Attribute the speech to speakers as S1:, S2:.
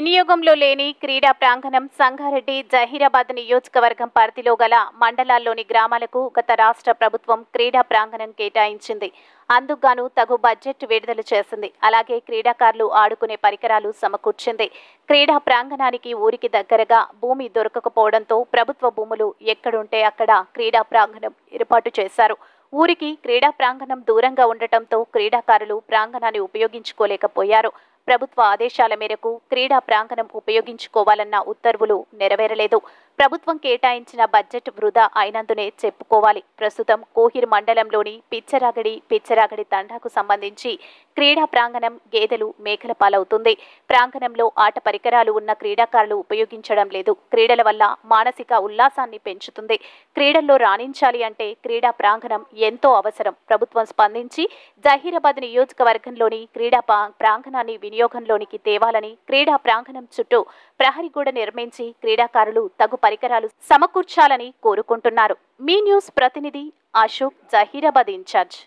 S1: వినియోగంలో లేని క్రీడా ప్రాంగణం సంగారెడ్డి జహీరాబాద్ నియోజకవర్గం పరిధిలో గల మండలాల్లోని గ్రామాలకు గత రాష్ట్ర ప్రభుత్వం క్రీడా ప్రాంగణం కేటాయించింది. అందుకుగాను తగు బడ్జెట్ విడుదల చేసింది. అలాగే క్రీడాకారులు ఆడుకునే పరికరాలు సమకూర్చింది. క్రీడా ప్రాంగణానికి ఊరికి దగ్గరగా భూమి దొరకకపోవడంతో ప్రభుత్వ భూములు ఎక్కడుంటే అక్కడ క్రీడా ప్రాంగణం ఏర్పాటు చేశారు. ఊరికి క్రీడా ప్రాంగణం దూరంగా ఉండటంతో క్రీడాకారులు ప్రాంగణాన్ని ఉపయోగించుకోలేకపోయారు. ప్రభుత్వ ఆదేశాల మేరకు క్రీడా ప్రాంగణం ఉపయోగించుకోవాలన్న ఉత్తర్వులు నెరవేరలేదు. ప్రభుత్వం కేటాయించిన బడ్జెట్ వృధా అయినందునే చెప్పుకోవాలి. ప్రస్తుతం కోహిర్ మండలంలోని పిచ్చరాగడి తండాకు సంబంధించి క్రీడా ప్రాంగణం గేదెలు మేకల పాలవుతుంది. ప్రాంగణంలో ఆట పరికరాలు ఉన్న క్రీడాకారులు ఉపయోగించడం లేదు. క్రీడల వల్ల మానసిక ఉల్లాసాన్ని పెంచుతుంది. క్రీడల్లో రాణించాలి అంటే క్రీడా ప్రాంగణం ఎంతో అవసరం. ప్రభుత్వం స్పందించి జహీరాబాద్ నియోజకవర్గంలోని క్రీడా ప్రాంగణాన్ని వినియోగంలోనికి తేవాలని, క్రీడా ప్రాంగణం చుట్టూ ప్రహరీ గోడ నిర్మించి క్రీడాకారులు తగు పరికరాలు సమకూర్చాలని కోరుకుంటున్నారు. మీ న్యూస్ ప్రతినిధి అశోక్, జహీరాబాద్ ఇన్ఛార్జ్.